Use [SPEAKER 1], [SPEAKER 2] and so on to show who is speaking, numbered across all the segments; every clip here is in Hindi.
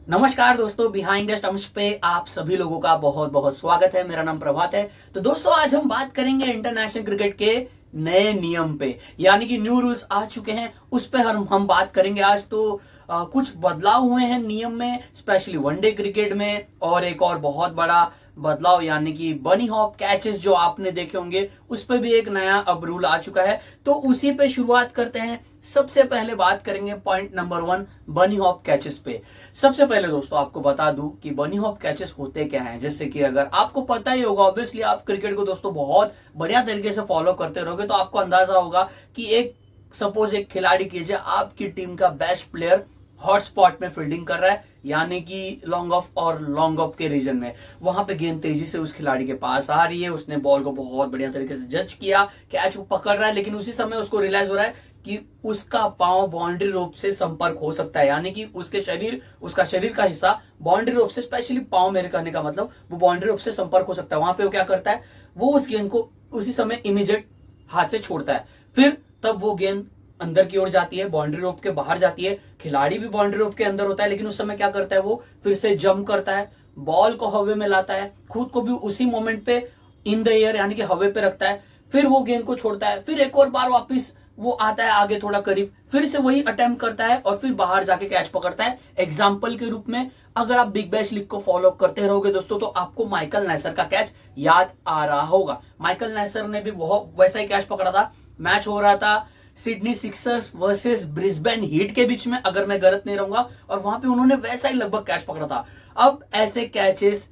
[SPEAKER 1] नमस्कार दोस्तों, बिहाइंड द स्टंप्स पे आप सभी लोगों का बहुत बहुत स्वागत है। मेरा नाम प्रभात है। तो दोस्तों, आज हम बात करेंगे इंटरनेशनल क्रिकेट के नए नियम पे, यानी कि न्यू रूल्स आ चुके हैं, उस पे हम बात करेंगे आज। तो कुछ बदलाव हुए हैं नियम में, स्पेशली वनडे क्रिकेट में, और एक और बहुत बड़ा बदलाव यानी कि बनी हॉप कैचेस जो आपने देखे होंगे, उस पर भी एक नया अब रूल आ चुका है। तो उसी पे शुरुआत करते हैं। सबसे पहले बात करेंगे पॉइंट नंबर 1, बनी हॉप कैचेस पे। सबसे पहले दोस्तों आपको बता दूं कि बनी हॉप कैचेस होते क्या हैं। जैसे कि अगर आपको पता ही होगा, ऑब्वियसली आप क्रिकेट को दोस्तों बहुत बढ़िया तरीके से फॉलो करते रहोगे, तो आपको अंदाजा होगा कि सपोज एक खिलाड़ी कीजिए, आपकी टीम का बेस्ट प्लेयर हॉट स्पॉट में फील्डिंग कर रहा है, यानी कि लॉन्ग ऑफ और लॉन्ग ऑफ के रीजन में। वहां पे गेंद तेजी से उस खिलाड़ी के पास आ रही है, उसने बॉल को बहुत बढ़िया तरीके से जज किया, कैच वो पकड़ रहा है, लेकिन उसी समय उसको रियलाइज हो रहा है कि उसका पांव बाउंड्री रोप से संपर्क हो सकता है, यानी कि उसका शरीर का हिस्सा बाउंड्री रोप से, स्पेशली पांव, मेरे कहने का मतलब, वो बाउंड्री रोप से संपर्क हो सकता है। वहां पे वो क्या करता है, वो उस गेंद को उसी समय इमीडिएट हाथ से छोड़ता है। फिर तब वो गेंद अंदर की ओर जाती है, बाउंड्री रोप के बाहर जाती है, खिलाड़ी भी बाउंड्री रोप के अंदर होता है, लेकिन उस समय क्या करता है, वो फिर से जंप करता है, बॉल को हवे में लाता है, खुद को भी उसी मोमेंट पे इन द एयर यानी कि हवे पे रखता है, फिर वो गेंद को छोड़ता है, फिर एक और बार वापिस वो आता है आगे थोड़ा करीब, फिर से वही अटेम्प्ट करता है और फिर बाहर जाके कैच पकड़ता है। एग्जाम्पल के रूप में अगर आप बिग बैश लीग को फॉलो करते रहोगे दोस्तों, तो आपको माइकल नेसर का कैच याद आ रहा होगा। माइकल नेसर ने भी बहुत वैसा ही कैच पकड़ा था। मैच हो रहा था Sydney Sixers versus Brisbane heat के बीच में, अगर मैं गलत नहीं रहूंगा, और वहां पे उन्होंने वैसा ही लगभग कैच पकड़ा था। अब ऐसे कैचेस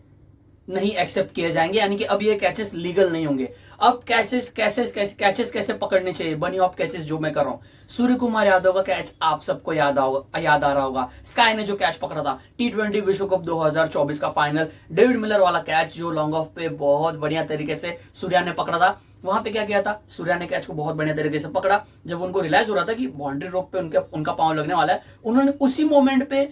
[SPEAKER 1] नहीं एक्सेप्ट किए जाएंगे, यानी कि अब ये कैचेस लीगल नहीं होंगे। अब कैचेस कैसे पकड़ने चाहिए, बनी ऑफ कैचेस जो मैं कर रहा हूं। सूर्य कुमार यादव का कैच आप सबको याद आ रहा होगा। स्काई ने जो कैच पकड़ा था T20 विश्व कप 2024 का फाइनल, डेविड मिलर वाला कैच जो लॉन्ग ऑफ पे बहुत बढ़िया तरीके से सूर्या ने पकड़ा था। वहां पे क्या किया था, सूर्या ने कैच को बहुत बढ़िया तरीके से पकड़ा। जब उनको रियलाइज हो रहा था कि बाउंड्री रोप पे उनका पांव लगने वाला है, उन्होंने उसी मोमेंट पे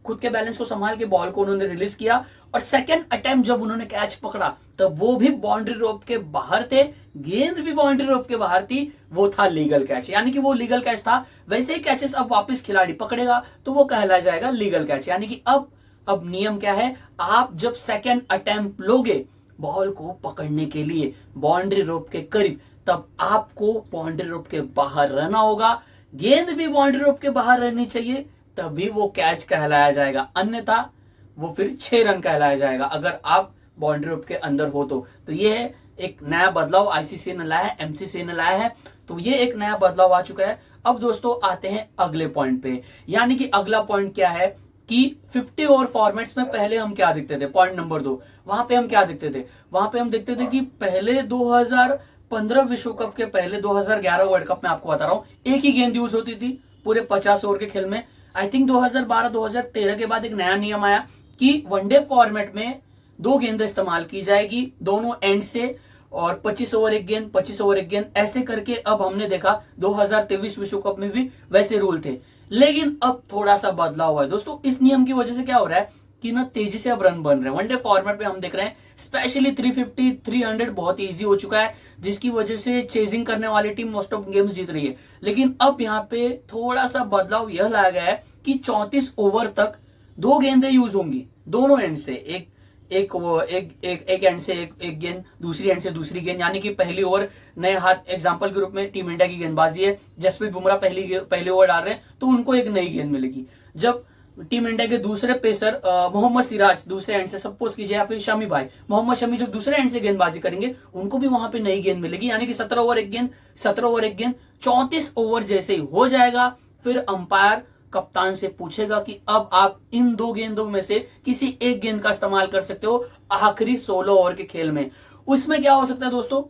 [SPEAKER 1] खुद के बैलेंस को संभाल के बॉल को उन्होंने रिलीज किया, और सेकंड अटेम्प्ट जब उन्होंने कैच पकड़ा, तब वो भी बाउंड्री रोप के बाहर थे, गेंद भी बाउंड्री रोप के बाहर थी, वो था लीगल कैच, यानी कि वो लीगल कैच था। वैसे ही कैचेस अब वापस खिलाड़ी पकड़ेगा तो वो कहलाया जाएगा लीगल कैच। यानी कि अब नियम क्या है, आप जब सेकंड अटेम्प्ट लोगे बॉल को पकड़ने के लिए बाउंड्री रोप के करीब, तब आपको बाउंड्री रोप के बाहर रहना होगा, गेंद भी बाउंड्री रोप के बाहर रहनी चाहिए, तभी वो कैच कहलाया जाएगा। अन्यथा वो फिर 6 रन कहलाया जाएगा, अगर आप बाउंड्री रोप के अंदर हो तो ये है एक नया बदलाव आईसीसी ने लाया है, एमसीसी ने लाया है। तो ये एक नया बदलाव आ चुका है। अब दोस्तों आते हैं अगले पॉइंट पे, यानी कि अगला पॉइंट क्या है कि 50 ओवर फॉर्मेट्स में पहले हम क्या दिखते थे। पॉइंट नंबर 2, वहां पे हम क्या दिखते थे, वहां पे हम दिखते थे कि पहले 2015 विश्व कप के पहले 2011 वर्ल्ड कप में, आपको बता रहा हूं, एक ही गेंद यूज होती थी पूरे 50 ओवर के खेल में। आई थिंक 2012-2013 के बाद एक नया नियम आया कि वनडे फॉर्मेट में 2 गेंद इस्तेमाल की जाएगी दोनों एंड से, और 25 ओवर एक गेंद, 25 ओवर एक गेंद, ऐसे करके अब हमने देखा 2023 विश्व कप में भी वैसे रूल थे। लेकिन अब थोड़ा सा बदलाव हुआ है दोस्तों। इस नियम की वजह से क्या हो रहा है कि ना तेजी से अब रन बन रहे हैं वनडे फॉर्मेट में। हम देख रहे हैं स्पेशली 350 300 बहुत इजी हो चुका है, जिसकी वजह से चेजिंग करने वाली टीम मोस्ट ऑफ गेम्स जीत रही है। लेकिन अब यहाँ पे थोड़ा सा बदलाव यह लाया गया है कि 34 ओवर तक 2 गेंदें यूज होंगी दोनों एंड से, एक एंड से एक गेंद, दूसरी एंड से दूसरी गेंद, यानी कि पहली ओवर नए हाथ, एग्जांपल के रूप में टीम इंडिया की गेंदबाजी है, जसप्रीत बुमराह पहली ओवर डाल रहे हैं, तो उनको एक नई गेंद मिलेगी। जब टीम इंडिया के दूसरे पेसर मोहम्मद सिराज दूसरे एंड से, सपोज कीजिए, या फिर शमी भाई, मोहम्मद शमी जब दूसरे एंड से गेंदबाजी करेंगे, उनको भी वहां पे नई गेंद मिलेगी, यानी कि 17 ओवर एक गेंद, 17 ओवर एक गेंद, 34 ओवर जैसे ही हो जाएगा, फिर अंपायर कप्तान से पूछेगा कि अब आप इन 2 गेंदों में से किसी एक गेंद का इस्तेमाल कर सकते हो आखिरी 16 ओवर के खेल में। उसमें क्या हो सकता है दोस्तों,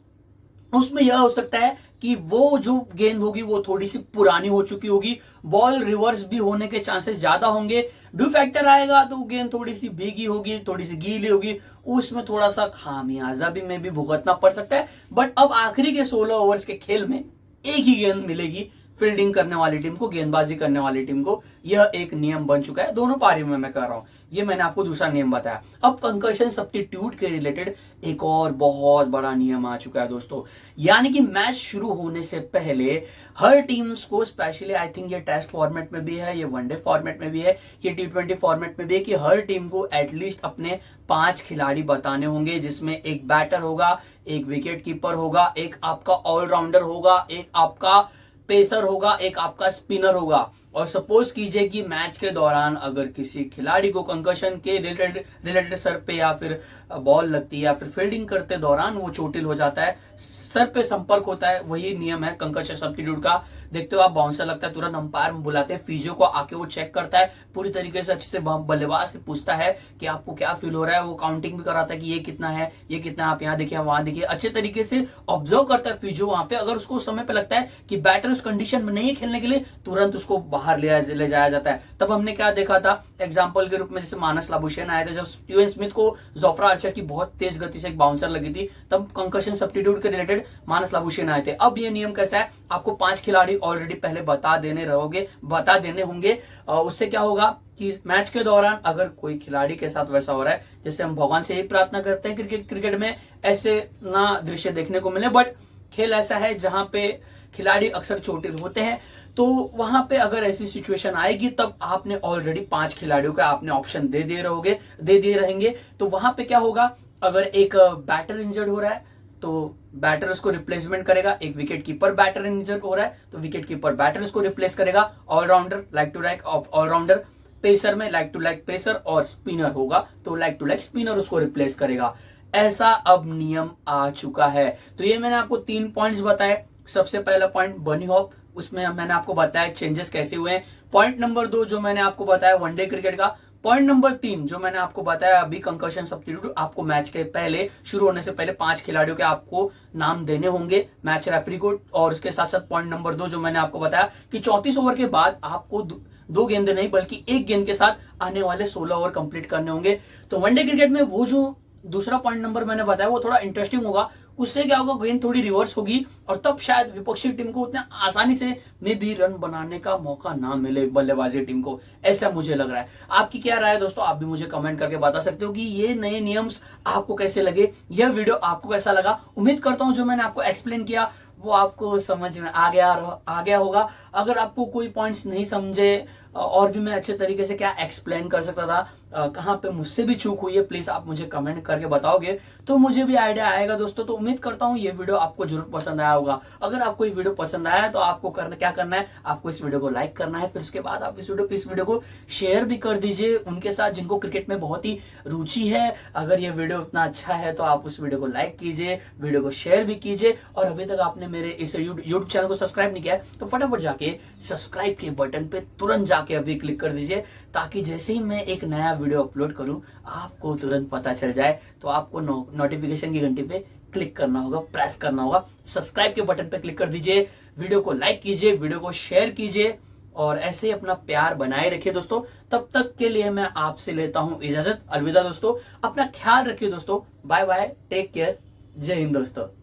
[SPEAKER 1] उसमें यह हो सकता है कि वो जो गेंद होगी वो थोड़ी सी पुरानी हो चुकी होगी, बॉल रिवर्स भी होने के चांसेस ज्यादा होंगे, ड्यू फैक्टर आएगा तो गेंद थोड़ी सी भीगी होगी, थोड़ी सी गीली होगी, उसमें थोड़ा सा खामियाजा भी में भी भुगतना पड़ सकता है। बट अब आखिरी के 16 ओवर्स के खेल में एक ही गेंद मिलेगी, फील्डिंग करने वाली टीम को, गेंदबाजी करने वाली टीम को। यह एक नियम बन चुका है दोनों पारी में, मैं कह रहा हूं। ये मैंने आपको दूसरा नियम बताया। अब कंकर्शन सब्स्टिट्यूट के रिलेटेड एक और बहुत बड़ा नियम आ चुका है दोस्तों, यानी कि मैच शुरू होने से पहले हर टीम्स को, स्पेशली आई थिंक ये टेस्ट फॉर्मेट में भी है, ये वनडे फॉर्मेट में भी है, ये T20 फॉर्मेट में भी है, कि हर टीम को एटलीस्ट अपने 5 खिलाड़ी बताने होंगे, जिसमें एक बैटर होगा, एक विकेट कीपर होगा, एक आपका ऑलराउंडर होगा, एक आपका पेसर होगा, एक आपका स्पिनर होगा। और सपोज कीजिए कि मैच के दौरान अगर किसी खिलाड़ी को कंकर्शन के रिलेटेड सर पे या फिर बॉल लगती है या फिर फील्डिंग करते दौरान वो चोटिल हो जाता है, सर पे संपर्क होता है, वही नियम है कंकर्शन सब्स्टिट्यूट का। देखते हो आप, बाउंसर लगता है, तुरंत अंपायर बुलाते हैं, फिजियो को आके वो चेक करता है, पूरी तरीके से अच्छे से बल्लेबाज से पूछता है कि आपको क्या फील हो रहा है, वो काउंटिंग भी कराता है कि ये कितना है, ये कितना, आप यहाँ देखिए, वहां देखिए, अच्छे तरीके से ऑब्जर्व करता है फिजियो वहां पे। अगर उसको उस समय पे लगता है कि बैटर उस कंडीशन में नहीं है खेलने के लिए, तुरंत उसको बाहर ले जाया जाता है। तब हमने क्या देखा था एग्जाम्पल के रूप में, जैसे मानस लाबुशेन आए थे, जब स्टीवन स्मिथ को जोफ्रा आर्चर की बहुत तेज गति से एक बाउंसर लगी थी, तब कंकर्शन सब्स्टिट्यूट के रिलेटेड मानस लाबुशेन आए थे। अब ये नियम कैसा है, आपको 5 खिलाड़ी ऑलरेडी पहले बता देने होंगे। उससे क्या होगा कि मैच के दौरान अगर कोई खिलाड़ी के साथ वैसा हो रहा है, जैसे हम भगवान से यही प्रार्थना करते हैं क्रिकेट में ऐसे ना दृश्य देखने को मिले, बट खेल ऐसा है जहां पे खिलाड़ी अक्सर चोटिल होते हैं, तो वहां पे अगर ऐसी सिचुएशन आएगी तब आपने ऑलरेडी 5 खिलाड़ियों का आपने ऑप्शन दे दिए रहेंगे। तो वहां पे क्या होगा, अगर एक बैटर इंजर्ड हो रहा है तो बैटर उसको रिप्लेसमेंट करेगा, एक विकेट कीपर बैटर इंजर्ड हो रहा है तो विकेट कीपर बैटर उसको रिप्लेस करेगा, allrounder like to like allrounder, pacer में लाइक टू लाइक पेसर, और स्पिनर होगा तो लाइक टू लाइक स्पिनर उसको रिप्लेस करेगा। ऐसा अब नियम आ चुका है। तो ये मैंने आपको 3 पॉइंट्स बताए। सबसे पहला पॉइंट बनी हॉप, उसमें मैंने आपको बताया चेंजेस कैसे हुए हैं। पॉइंट नंबर 2 जो मैंने आपको बताया वनडे क्रिकेट का। पॉइंट नंबर 3 जो मैंने आपको बताया अभी कंकर्शन सब्स्टिट्यूट, आपको मैच के पहले शुरू होने से पहले 5 खिलाड़ियों के आपको नाम देने होंगे मैच रेफरी को। और उसके साथ साथ पॉइंट नंबर 2 जो मैंने आपको बताया कि 34 ओवर के बाद आपको 2 गेंद नहीं बल्कि 1 गेंद के साथ आने वाले 16 ओवर कंप्लीट करने होंगे। तो वनडे क्रिकेट में वो जो दूसरा पॉइंट नंबर मैंने बताया वो थोड़ा इंटरेस्टिंग होगा। उससे क्या होगा, गेंद थोड़ी रिवर्स होगी और तब शायद विपक्षी टीम को उतना आसानी से में भी रन बनाने का मौका ना मिले बल्लेबाजी टीम को, ऐसा मुझे लग रहा है। आपकी क्या राय है दोस्तों, आप भी मुझे कमेंट करके बता सकते हो कि ये नए नियम्स आपको कैसे लगे, यह वीडियो आपको कैसा लगा। उम्मीद करता हूं जो मैंने आपको एक्सप्लेन किया वो आपको समझ में आ गया होगा। अगर आपको कोई पॉइंट्स नहीं समझे और भी मैं अच्छे तरीके से क्या एक्सप्लेन कर सकता था, कहां पे मुझसे भी चूक हुई है, प्लीज आप मुझे कमेंट करके बताओगे तो मुझे भी आइडिया आएगा दोस्तों। तो उम्मीद करता हूं ये वीडियो आपको जरूर पसंद आया होगा। अगर आपको ये वीडियो पसंद आया है तो आपको क्या करना है, आपको इस वीडियो को लाइक करना है, फिर उसके बाद आप इस वीडियो को शेयर भी कर दीजिए उनके साथ जिनको क्रिकेट में बहुत ही रुचि है। अगर ये वीडियो उतना अच्छा है तो आप उस वीडियो को लाइक कीजिए, वीडियो को शेयर भी कीजिए। और अभी तक आपने मेरे इस यूट्यूब चैनल को सब्सक्राइब नहीं किया है तो फटाफट जाके सब्सक्राइब के बटन पे तुरंत जाके अभी क्लिक कर दीजिए, ताकि जैसे ही मैं एक नया वीडियो अपलोड करूं आपको तुरंत पता चल जाए। तो आपको नोटिफिकेशन की घंटी पे क्लिक करना होगा, प्रेस करना होगा, सब्सक्राइब के बटन पे क्लिक कर दीजिए, वीडियो को लाइक कीजिए, वीडियो को शेयर कीजिए और ऐसे ही अपना प्यार बनाए रखिए दोस्तों। तब तक के लिए मैं आपसे लेता हूं इजाजत, अलविदा दोस्तों। अपना ख्याल रखिए दोस्तों, बाय बाय, टेक केयर, जय हिंद दोस्तों।